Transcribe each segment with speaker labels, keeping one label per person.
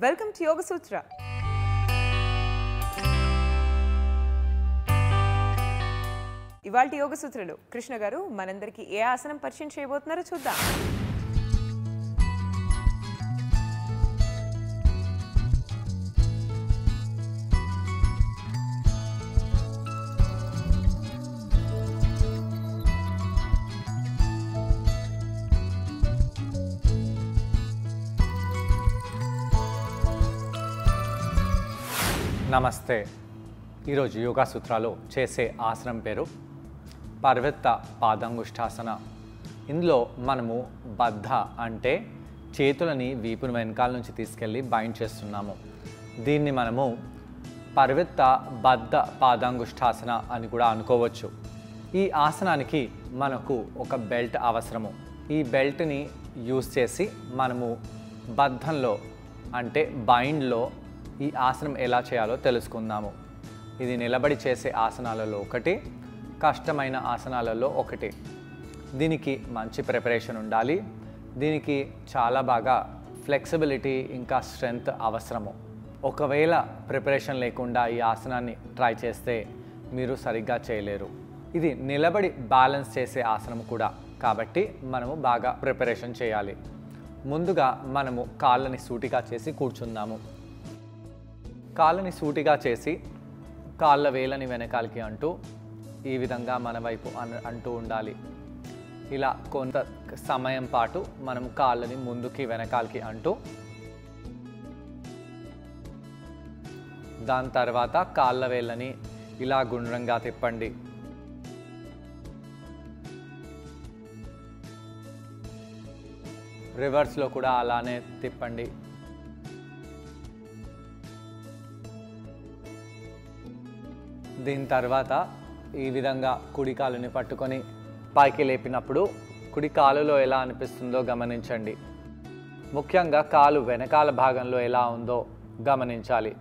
Speaker 1: Welcome to Yoga Sutra. ఇవాల్టి యోగ సూత్రలో కృష్ణ గారు మనందరికీ ఏ ఆసనం పరిచయం చేయబోతున్నారో చూద్దాం.
Speaker 2: నమస్తే. ఈరోజు యోగా సూత్రాలో చేసే ఆసనం పేరు పర్వత పాదాంగుష్టాసన. ఇందులో మనము బద్ధ అంటే చేతులని వీపుని వెనకాల నుంచి తీసుకెళ్ళి బైండ్ చేస్తున్నాము. దీన్ని మనము పర్వత బద్ధ పాదాంగుష్టాసన అని కూడా అనుకోవచ్చు. ఈ ఆసనానికి మనకు ఒక బెల్ట్ అవసరము. ఈ బెల్ట్ని యూజ్ చేసి మనము బద్ధంలో అంటే బైండ్లో ఈ ఆసనం ఎలా చేయాలో తెలుసుకుందాము. ఇది నిలబడి చేసే ఆసనాలలో ఒకటి, కష్టమైన ఆసనాలలో ఒకటి. దీనికి మంచి ప్రిపరేషన్ ఉండాలి. దీనికి చాలా బాగా ఫ్లెక్సిబిలిటీ ఇంకా స్ట్రెంగ్త్ అవసరము. ఒకవేళ ప్రిపరేషన్ లేకుండా ఈ ఆసనాన్ని ట్రై చేస్తే మీరు సరిగ్గా చేయలేరు. ఇది నిలబడి బ్యాలెన్స్ చేసే ఆసనం కూడా, కాబట్టి మనము బాగా ప్రిపరేషన్ చేయాలి. ముందుగా మనము కాళ్ళని సూటిగా చేసి కూర్చుందాము. కాళ్ళని సూటిగా చేసి కాళ్ళ వేలని వెనకాలకి అంటూ ఈ విధంగా మన వైపు అంటూ ఉండాలి. ఇలా కొంత సమయం పాటు మనం కాళ్ళని ముందుకి వెనకాలకి అంటూ, దాని తర్వాత కాళ్ళ వేళ్ళని ఇలా గుండ్రంగా తిప్పండి. రివర్స్లో కూడా అలానే తిప్పండి. దీని తర్వాత ఈ విధంగా కుడి కాలుని పట్టుకొని పైకి లేపినప్పుడు కుడి కాలులో ఎలా అనిపిస్తుందో గమనించండి. ముఖ్యంగా కాలు వెనకాల భాగంలో ఎలా ఉందో గమనించాలి.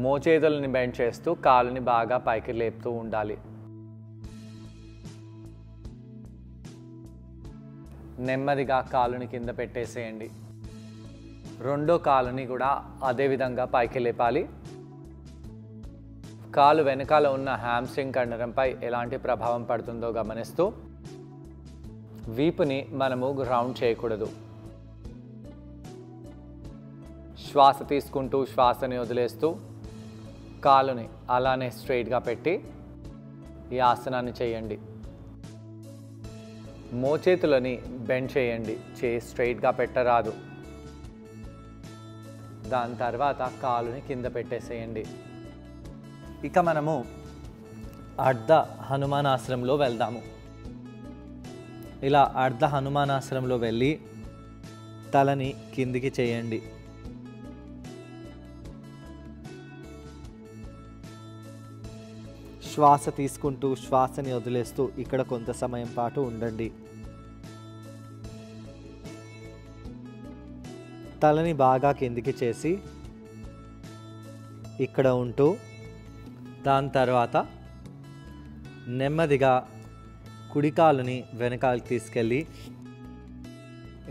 Speaker 2: మోచేతులని బెండ్ చేస్తూ కాలుని బాగా పైకి లేపుతూ ఉండాలి. నెమ్మదిగా కాలుని కింద పెట్టేసేయండి. రెండో కాలుని కూడా అదే విధంగా పైకి లేపాలి. కాలు వెనకాల ఉన్న హ్యామ్స్ట్రింగ్ కండరంపై ఎలాంటి ప్రభావం పడుతుందో గమనిస్తూ వీపుని మనము రౌండ్ చేయకూడదు. శ్వాస తీసుకుంటూ శ్వాసని వదిలేస్తూ కాలుని అలానే స్ట్రైట్గా పెట్టి ఈ ఆసనాన్ని చేయండి. మోచేతులని బెండ్ చేయండి. చేయి స్ట్రైట్గా పెట్టరాదు. దాని తర్వాత కాలుని కింద పెట్టేసేయండి. ఇక మనము అర్ధ హనుమానాసనంలో వెళ్దాము. ఇలా అర్ధ హనుమానాసనంలో వెళ్ళి తలని కిందికి చేయండి. శ్వాస తీసుకుంటూ శ్వాసని వదిలేస్తూ ఇక్కడ కొంత సమయం పాటు ఉండండి. తలని బాగా కిందికి చేసి ఇక్కడ ఉంటూ, దాని తర్వాత నెమ్మదిగా కుడి కాలుని వెనకాలకి తీసుకెళ్ళి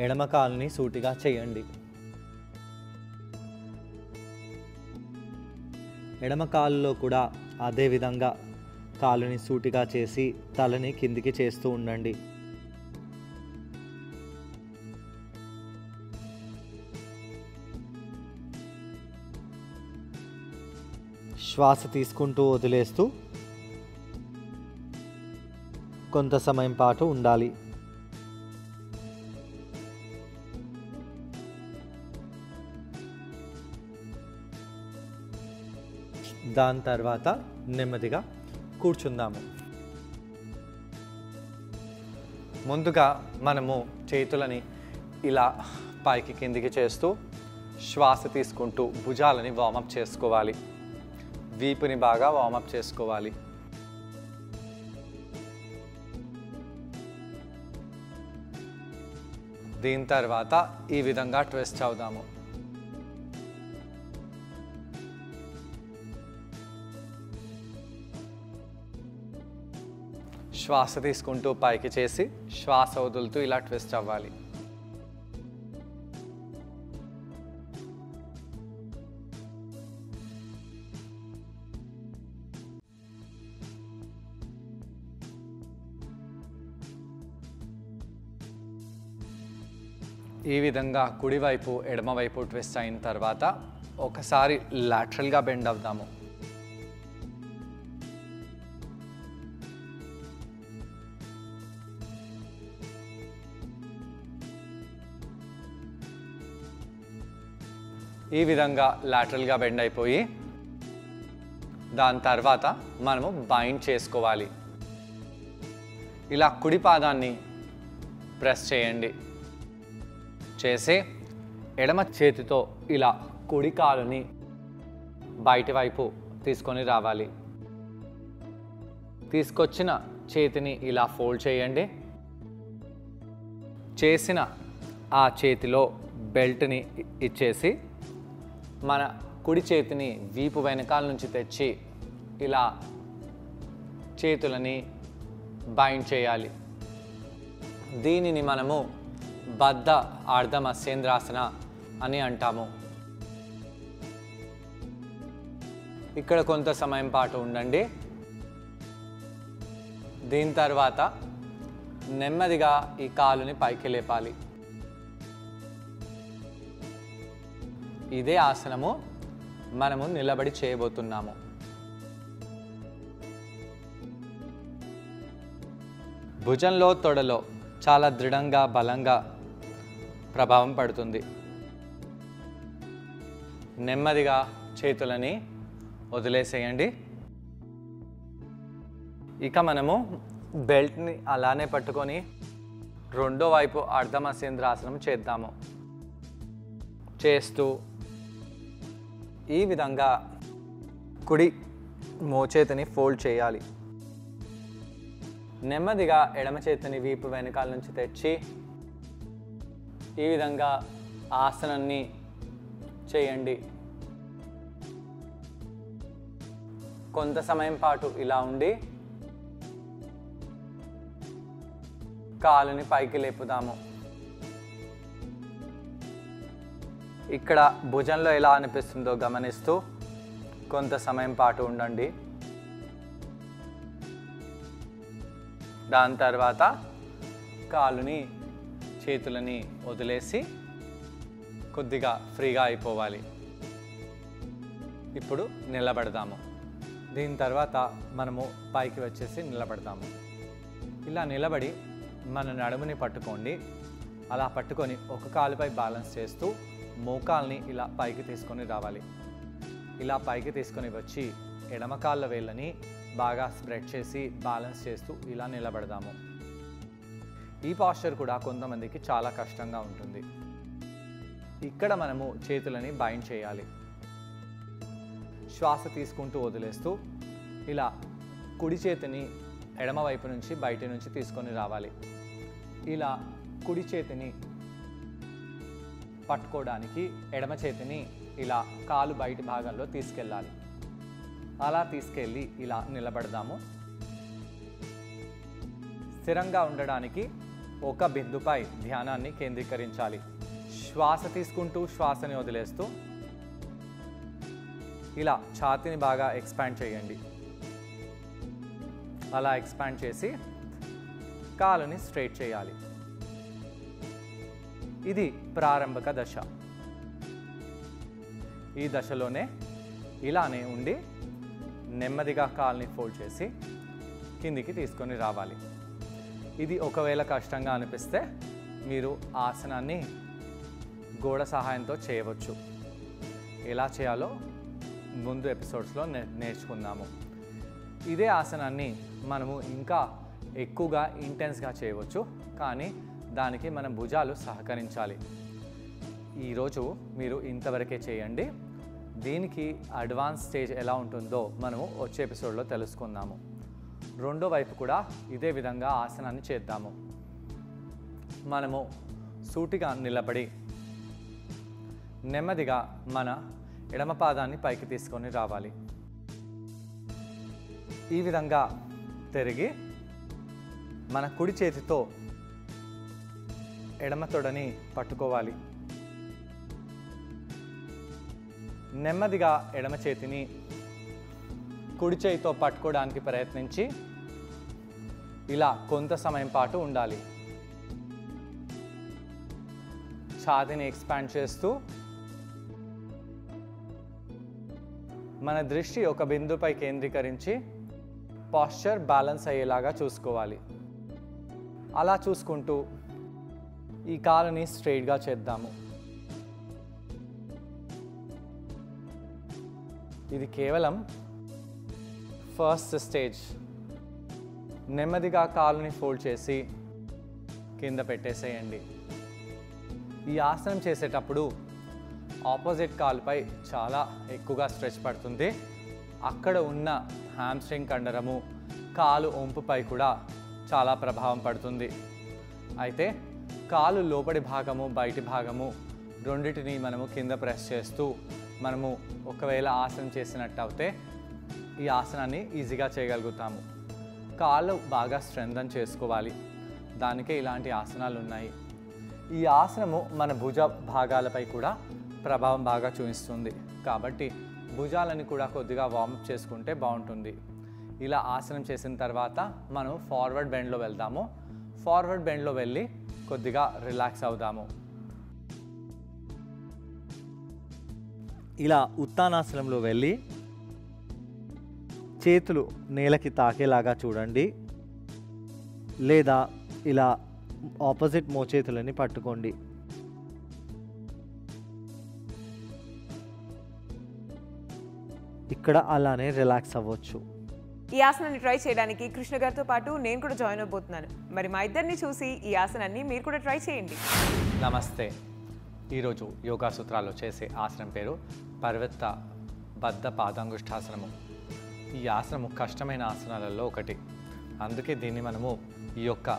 Speaker 2: ఎడమ కాలుని సూటిగా చేయండి. ఎడమ కాలులో కూడా అదే విధంగా కాలుని సూటిగా చేసి తలని కిందికి చేస్తూ ఉండండి. శ్వాస తీసుకుంటూ వదిలేస్తూ కొంత సమయం పాటు ఉండాలి. దాని తర్వాత నెమ్మదిగా కూర్చుందాము. ముందుగా మనము చేతులని ఇలా పైకి కిందికి చేస్తూ శ్వాస తీసుకుంటూ భుజాలని వార్మప్ చేసుకోవాలి. వీపుని బాగా వార్మప్ చేసుకోవాలి. దీని తర్వాత ఈ విధంగా ట్విస్ట్ అవుదాము. శ్వాస తీసుకుంటూ పైకి చేసి శ్వాస వదులుతూ ఇలా ట్విస్ట్ అవ్వాలి. ఈ విధంగా కుడివైపు ఎడమవైపు ట్విస్ట్ అయిన తర్వాత ఒకసారి లాటరల్గా బెండ్ అవుదాము. ఈ విధంగా లాటరల్గా బెండ్ అయిపోయి దాని తర్వాత మనము బైండ్ చేసుకోవాలి. ఇలా కుడి పాదాన్ని ప్రెస్ చేయండి. చేసి ఎడమ చేతితో ఇలా కుడి కాలుని బయటి వైపు తీసుకొని రావాలి. తీసుకొచ్చిన చేతిని ఇలా ఫోల్డ్ చేయండి. చేసిన ఆ చేతిలో బెల్ట్ని ఇచ్చేసి మన కుడి చేతిని వీపు వెనకాల నుంచి తెచ్చి ఇలా చేతులని బైండ్ చేయాలి. దీనిని మనము బద్ధ అర్ధ మత్స్యేంద్రాసన అని అంటాము. ఇక్కడ కొంత సమయం పాటు ఉండండి. దీని తర్వాత నెమ్మదిగా ఈ కాలుని పైకి లేపాలి. ఇదే ఆసనము మనము నిలబడి చేయబోతున్నాము. భుజంలో తొడలో చాలా దృఢంగా బలంగా ప్రభావం పడుతుంది. నెమ్మదిగా చేతులని వదిలేసేయండి. ఇక మనము బెల్ట్ని అలానే పట్టుకొని రెండో వైపు అర్ధ మత్స్యేంద్రాసనం చేద్దాము. చేస్తూ ఈ విధంగా కుడి మోచేతిని ఫోల్డ్ చేయాలి. నెమ్మదిగా ఎడమ చేతిని వీపు వెనకాల నుంచి తెచ్చి ఈ విధంగా ఆసనాన్ని చేయండి. కొంత సమయం పాటు ఇలా ఉండి కాలుని పైకి లేపుదాము. ఇక్కడ భుజంలో ఎలా అనిపిస్తుందో గమనిస్తూ కొంత సమయం పాటు ఉండండి. దాని తర్వాత కాలుని చేతులని వదిలేసి కొద్దిగా ఫ్రీగా అయిపోవాలి. ఇప్పుడు నిలబడదాము. దీని తర్వాత మనము పైకి వచ్చేసి నిలబడదాము. ఇలా నిలబడి మన నడుముని పట్టుకోండి. అలా పట్టుకొని ఒక కాలుపై బ్యాలెన్స్ చేస్తూ మోకాల్ని ఇలా పైకి తీసుకొని రావాలి. ఇలా పైకి తీసుకొని వచ్చి ఎడమ కాళ్ళ వేళ్ళని బాగా స్ప్రెడ్ చేసి బ్యాలెన్స్ చేస్తూ ఇలా నిలబడదాము. ఈ పాస్చర్ కూడా కొంతమందికి చాలా కష్టంగా ఉంటుంది. ఇక్కడ మనము చేతులని బైండ్ చేయాలి. శ్వాస తీసుకుంటూ వదిలేస్తూ ఇలా కుడి చేతిని ఎడమ వైపు నుంచి బయట నుంచి తీసుకొని రావాలి. ఇలా కుడి చేతిని పట్టుకోవడానికి ఎడమ చేతిని ఇలా కాలు బయటి భాగంలో తీసుకెళ్ళాలి. అలా తీసుకెళ్ళి ఇలా నిలబడదాము. స్థిరంగా ఉండడానికి ఒక బిందుపై ధ్యానాన్ని కేంద్రీకరించాలి. శ్వాస తీసుకుంటూ శ్వాసని వదిలేస్తూ ఇలా ఛాతీని బాగా ఎక్స్పాండ్ చేయండి. అలా ఎక్స్పాండ్ చేసి కాలుని స్ట్రైట్ చేయాలి. ఇది ప్రారంభక దశ. ఈ దశలోనే ఇలానే ఉండి నెమ్మదిగా కాల్ని ఫోల్డ్ చేసి కిందికి తీసుకొని రావాలి. ఇది ఒకవేళ కష్టంగా అనిపిస్తే మీరు ఆసనాన్ని గోడ సహాయంతో చేయవచ్చు. ఎలా చేయాలో ముందు ఎపిసోడ్స్లో నేర్చుకుందాము. ఇదే ఆసనాన్ని మనము ఇంకా ఎక్కువగా ఇంటెన్స్గా చేయవచ్చు, కానీ దానికి మన భుజాలు సహకరించాలి. ఈరోజు మీరు ఇంతవరకే చేయండి. దీనికి అడ్వాన్స్ స్టేజ్ ఎలా ఉంటుందో మనము వచ్చే ఎపిసోడ్లో తెలుసుకుందాము. రెండో వైపు కూడా ఇదే విధంగా ఆసనాన్ని చేద్దాము. మనము సూటిగా నిలబడి నెమ్మదిగా మన ఎడమ పాదాన్ని పైకి తీసుకొని రావాలి. ఈ విధంగా తిరిగి మన కుడి చేతితో ఎడమ తొడని పట్టుకోవాలి. నెమ్మదిగా ఎడమ చేతిని కుడి చేతితో పట్టుకోవడానికి ప్రయత్నించి ఇలా కొంత సమయం పాటు ఉండాలి. ఛాతీని ఎక్స్పాండ్ చేస్తూ మన దృష్టి ఒక బిందుపై కేంద్రీకరించి పాస్చర్ బ్యాలెన్స్ అయ్యేలాగా చూసుకోవాలి. అలా చూసుకుంటూ ఈ కాలుని స్ట్రైట్గా చేద్దాము. ఇది కేవలం ఫస్ట్ స్టేజ్. నెమ్మదిగా కాలుని ఫోల్డ్ చేసి కింద పెట్టేసేయండి. ఈ ఆసనం చేసేటప్పుడు ఆపోజిట్ కాలుపై చాలా ఎక్కువగా స్ట్రెచ్ పడుతుంది. అక్కడ ఉన్న హ్యామ్స్ట్రింగ్ కండరము, కాలు ఒంపుపై కూడా చాలా ప్రభావం పడుతుంది. అయితే కాలు లోపలి భాగము, బయటి భాగము రెండింటిని మనము కింద ప్రెస్ చేస్తూ మనము ఒకవేళ ఆసనం చేసినట్టు అయితే ఈ ఆసనాన్ని ఈజీగా చేయగలుగుతాము. కాళ్ళు బాగా స్ట్రెంథన్ చేసుకోవాలి, దానికే ఇలాంటి ఆసనాలు ఉన్నాయి. ఈ ఆసనము మన భుజ భాగాలపై కూడా ప్రభావం బాగా చూపిస్తుంది. కాబట్టి భుజాలని కూడా కొద్దిగా వార్మప్ చేసుకుంటే బాగుంటుంది. ఇలా ఆసనం చేసిన తర్వాత మనం ఫార్వర్డ్ బెండ్లో వెళ్దాము. ఫార్వర్డ్ బెండ్లో వెళ్ళి కొద్దిగా రిలాక్స్ అవుదాము. ఇలా ఉత్తానాసనంలో వెళ్ళి చేతులు నేలకి తాకేలాగా చూడండి, లేదా ఇలా ఆపోజిట్ మోచేతులని పట్టుకోండి. ఇక్కడ అలానే రిలాక్స్ అవ్వచ్చు.
Speaker 1: ఈ ఆసనాన్ని ట్రై చేయడానికి కృష్ణ గారితో పాటు నేను కూడా జాయిన్ అవబోతున్నాను. మరి మా ఇద్దరిని చూసి ఈ ఆసనాన్ని మీరు కూడా ట్రై చేయండి.
Speaker 2: నమస్తే. ఈరోజు యోగా సూత్రాల్లో చేసే ఆసనం పేరు పర్వత బద్ధ పాదాంగుష్ఠాసనము. ఈ ఆసనము కష్టమైన ఆసనాలలో ఒకటి. అందుకే దీన్ని మనము ఈ యొక్క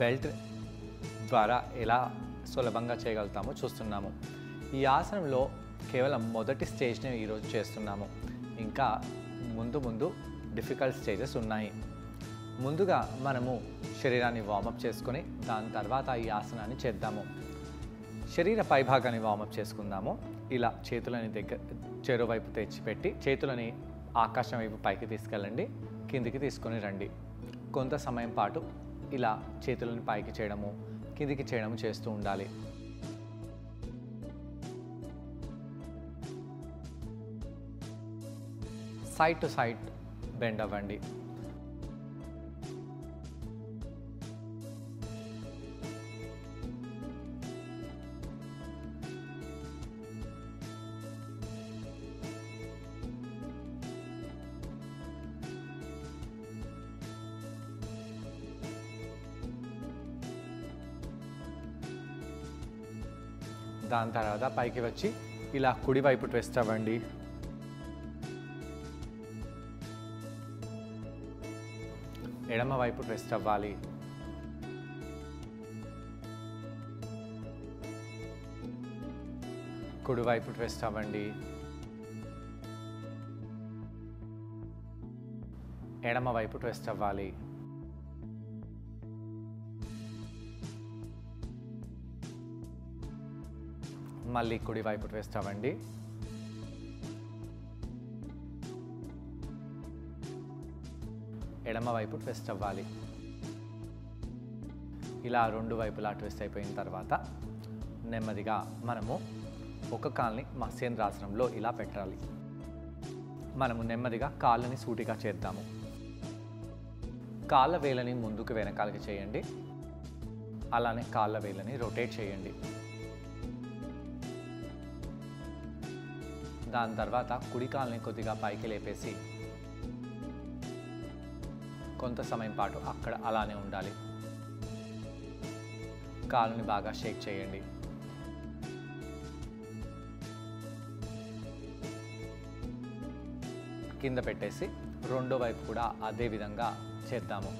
Speaker 2: బెల్ట్ ద్వారా ఎలా సులభంగా చేయగలుగుతామో చూస్తున్నాము. ఈ ఆసనంలో కేవలం మొదటి స్టేజ్ని ఈరోజు చేస్తున్నాము. ఇంకా ముందు డిఫికల్ట్ స్టేజెస్ ఉన్నాయి. ముందుగా మనము శరీరాన్ని వార్మప్ చేసుకొని దాని తర్వాత ఈ ఆసనాన్ని చేద్దాము. శరీర పైభాగాన్ని వార్మప్ చేసుకుందాము. ఇలా చేతులని చెరువైపు తెచ్చిపెట్టి చేతులని ఆకాశం వైపు పైకి తీసుకెళ్ళండి, కిందికి తీసుకొని రండి. కొంత సమయం పాటు ఇలా చేతులను పైకి చేయడము, కిందికి చేయడము చేస్తూ ఉండాలి. సైడ్ టు సైడ్ బెండ్ అవ్వండి. దాని తర్వాత పైకి వచ్చి ఇలా కుడివైపు ట్విస్ట్ అవ్వండి. ఎడమ వైపు ట్విస్ట్ అవ్వాలి. కుడివైపు ట్విస్ట్ అవ్వండి. ఎడమ వైపు ట్విస్ట్ అవ్వాలి. మళ్ళీ కుడివైపు ట్విస్ట్ అవ్వండి. ఎడమ వైపు ట్విస్ట్ అవ్వాలి. ఇలా రెండు వైపులా ట్విస్ట్ అయిపోయిన తర్వాత నెమ్మదిగా మనము ఒక కాల్ని మత్స్యేంద్రాసనంలో ఇలా పెట్టాలి. మనము నెమ్మదిగా కాళ్ళని సూటిగా చేద్దాము. కాళ్ళ వేలని ముందుకు వెనకాలకి చేయండి. అలానే కాళ్ళ వేలని రొటేట్ చేయండి. దాని తర్వాత కుడి కాల్ని కొద్దిగా పైకి లేపేసి కొంత సమయం పాటు అక్కడ అలానే ఉండాలి. కాలుని బాగా షేక్ చేయండి. కింద పెట్టేసి రెండో వైపు కూడా అదే విధంగా చేద్దాము.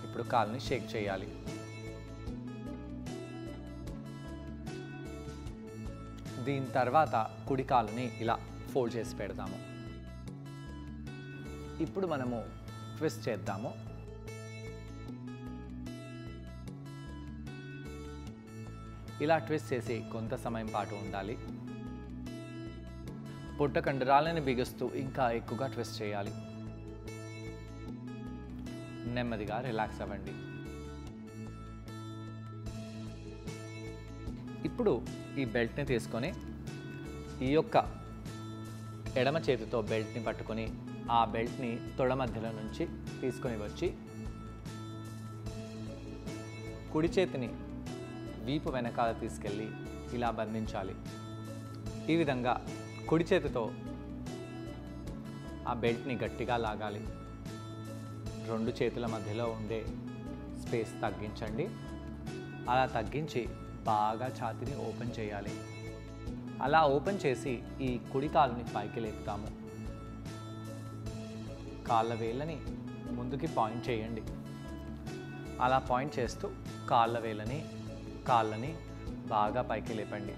Speaker 2: ఇప్పుడు కాలుని షేక్ చేయాలి. దీని తర్వాత కుడి కాలుని ఇలా ఫోల్డ్ చేసి పెడతాము. ఇప్పుడు మనము ట్విస్ట్ చేద్దాము. ఇలా ట్విస్ట్ చేసి కొంత సమయం పాటు ఉండాలి. పొట్ట కండరాలని బిగుస్తూ ఇంకా ఎక్కువగా ట్విస్ట్ చేయాలి. నెమ్మదిగా రిలాక్స్ అవ్వండి. ఇప్పుడు ఈ బెల్ట్ని తీసుకొని ఈ యొక్క ఎడమ చేతితో బెల్ట్ని పట్టుకొని ఆ బెల్ట్ని తొడ మధ్యలో నుంచి తీసుకొని వచ్చి కుడి చేతిని వీపు వెనకాల తీసుకెళ్ళి ఇలా బంధించాలి. ఈ విధంగా కుడి చేతితో ఆ బెల్ట్ని గట్టిగా లాగాలి. రెండు చేతుల మధ్యలో ఉండే స్పేస్ తగ్గించండి. అలా తగ్గించి బాగా ఛాతీని ఓపెన్ చేయాలి. అలా ఓపెన్ చేసి ఈ కుడి కాలుని పైకి లేపుతాము. కాళ్ళ వేళ్ళని ముందుకి పాయింట్ చేయండి. అలా పాయింట్ చేస్తూ కాళ్ళని బాగా పైకి లేపండి.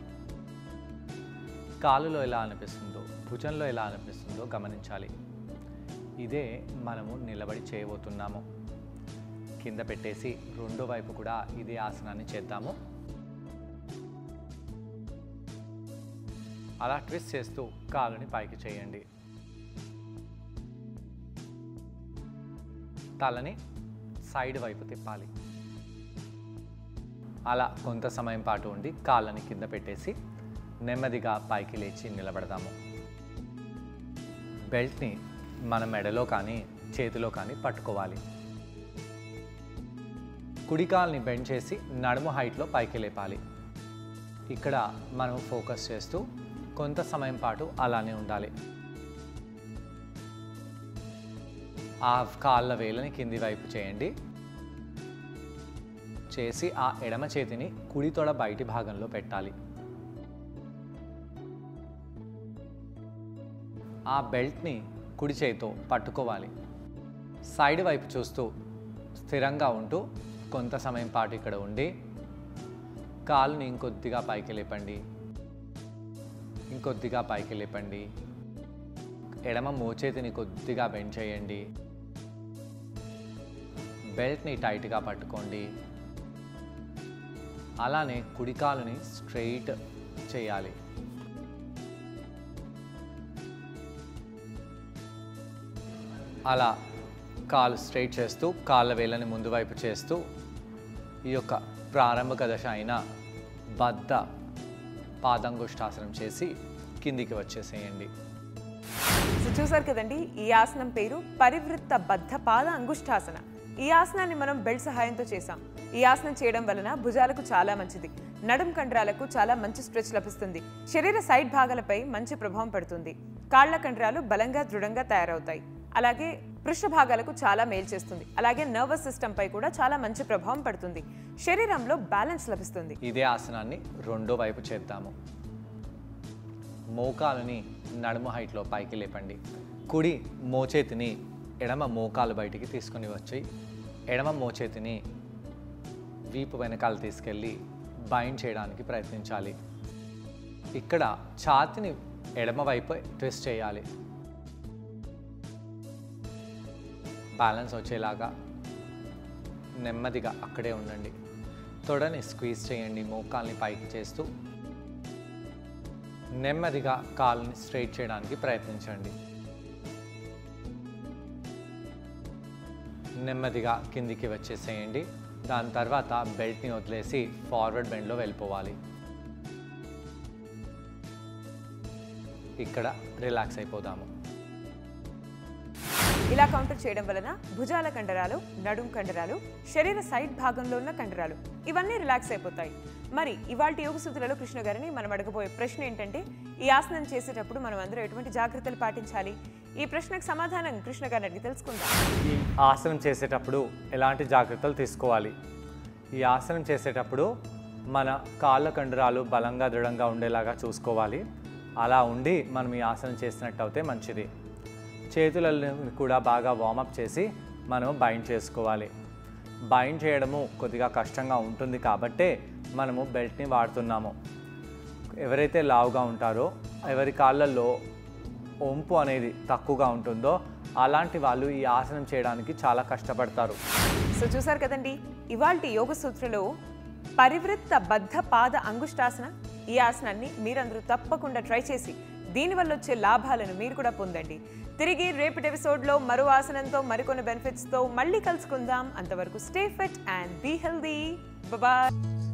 Speaker 2: కాలులో ఎలా అనిపిస్తుందో, భుజంలో ఎలా అనిపిస్తుందో గమనించాలి. ఇదే మనము నిలబడి చేయబోతున్నాము. కింద పెట్టేసి రెండో వైపు కూడా ఇదే ఆసనాన్ని చేద్దాము. అలా ట్విస్ట్ చేస్తూ కాలుని పైకి చేయండి. తలని సైడ్ వైపు తిప్పాలి. అలా కొంత సమయం పాటు ఉండి కాళ్ళని కింద పెట్టేసి నెమ్మదిగా పైకి లేచి నిలబడదాము. బెల్ట్ని మన మెడలో కానీ చేతిలో కానీ పట్టుకోవాలి. కుడి కాలుని బెండ్ చేసి నడుము హైట్లో పైకి లేపాలి. ఇక్కడ మనం ఫోకస్ చేస్తూ కొంత సమయం పాటు అలానే ఉండాలి. ఆ కాళ్ళ వేళ్ళని కింది వైపు చేయండి. చేసి ఆ ఎడమ చేతిని కుడి తొడ బయటి భాగంలో పెట్టాలి. ఆ బెల్ట్ని కుడి చేతితో పట్టుకోవాలి. సైడ్ వైపు చూస్తూ స్థిరంగా ఉంటూ కొంత సమయం పాటు ఇక్కడ ఉండి కాలుని ఇంకొద్దిగా పైకి లేపండి. ఇంకొద్దిగా పైకి లేపండి. ఎడమ మోచేతిని కొద్దిగా బెండ్ చేయండి. బెల్ట్ని టైట్గా పట్టుకోండి. అలానే కుడి కాలుని స్ట్రెయిట్ చేయాలి. అలా కాలు స్ట్రెయిట్ చేస్తూ కాళ్ళ వేళ్ళని ముందు వైపు చేస్తూ ఈ యొక్క ప్రారంభక దశ అయిన బద్ధ పాదంగుష్టాసనం చేసి కిందికి వచ్చేసేయండి.
Speaker 1: సో చూసారు కదండి, ఈ ఆసనం పేరు పరివృత్త బద్ధ పాద అంగుష్టాసన. ఈ ఆసనాన్ని మనం బెల్ట్ సహాయంతో చేసాం. ఈ ఆసనం చేయడం వలన భుజాలకు చాలా మంచిది, నడుం కండరాలకు చాలా మంచి స్ట్రెచ్ లభిస్తుంది, శరీర సైడ్ భాగాలపై మంచి ప్రభావం పడుతుంది, కాళ్ల కండరాలు బలంగా దృఢంగా తయారవుతాయి, అలాగే పృష్ఠ భాగాలకు చాలా మేలు చేస్తుంది, అలాగే నర్వస్ సిస్టమ్ పై కూడా చాలా మంచి ప్రభావం పడుతుంది, శరీరంలో బ్యాలెన్స్ లభిస్తుంది.
Speaker 2: ఇదే ఆసనాన్ని రెండో వైపు చేద్దాము. మోకాలని నడుము హైట్లో పైకి లేపండి. కుడి మోచేతిని ఎడమ మోకాలు బయటికి తీసుకొని వచ్చి ఎడమ మోచేతిని వీపు వెనకాల తీసుకెళ్ళి బైండ్ చేయడానికి ప్రయత్నించాలి. ఇక్కడ ఛాతిని ఎడమ వైపు ట్విస్ట్ చేయాలి. బ్యాలెన్స్ వచ్చేలాగా నెమ్మదిగా అక్కడే ఉండండి. తొడని స్క్వీజ్ చేయండి. మోకాల్ని పైకి చేస్తూ నెమ్మదిగా కాలుని స్ట్రైట్ చేయడానికి ప్రయత్నించండి. నెమ్మదిగా కిందికి వచ్చేసేయండి. దాని తర్వాత బెల్ట్ని వదిలేసి ఫార్వర్డ్ బెండ్లో వెళ్ళిపోవాలి. ఇక్కడ రిలాక్స్ అయిపోదాము.
Speaker 1: ఇలా కౌంటర్ చేయడం వలన భుజాల కండరాలు, నడుం కండరాలు, శరీర సైడ్ భాగంలో ఉన్న కండరాలు ఇవన్నీ రిలాక్స్ అయిపోతాయి. మరి ఇవాల్టి యోగ సూత్రాలలో కృష్ణ గారిని మనం అడగబోయే ప్రశ్న ఏంటంటే, ఈ ఆసనం చేసేటప్పుడు మనం అందరూ ఎటువంటి జాగ్రత్తలు పాటించాలి? ఈ ప్రశ్నకు సమాధానం కృష్ణ గారిని అడిగి తెలుసుకుందాం.
Speaker 2: ఈ ఆసనం చేసేటప్పుడు ఎలాంటి జాగ్రత్తలు తీసుకోవాలి? ఈ ఆసనం చేసేటప్పుడు మన కాళ్ళ కండరాలు బలంగా దృఢంగా ఉండేలాగా చూసుకోవాలి. అలా ఉండి మనం ఈ ఆసనం చేసినట్టు అయితే మంచిది. చేతులను కూడా బాగా వార్మప్ చేసి మనం బైండ్ చేసుకోవాలి. బైండ్ చేయడము కొద్దిగా కష్టంగా ఉంటుంది కాబట్టే మనము బెల్ట్ని వాడుతున్నాము. ఎవరైతే లావుగా ఉంటారో, ఎవరి కాళ్ళల్లో ఒంపు అనేది తక్కువగా ఉంటుందో అలాంటి వాళ్ళు ఈ ఆసనం చేయడానికి చాలా కష్టపడతారు.
Speaker 1: సో చూసారు కదండి, ఇవాల్టి యోగ సూత్రలో పరివృత్త బద్ధ పాద అంగుష్టాసన, ఈ ఆసనాన్ని మీరందరూ తప్పకుండా ట్రై చేసి దీనివల్ల వచ్చే లాభాలను మీరు కూడా పొందండి. తిరిగి రేపటి ఎపిసోడ్లో మరో ఆసనంతో మరికొన్ని బెనిఫిట్స్తో మళ్ళీ కలుసుకుందాం. అంతవరకు stay fit and be healthy. Bye.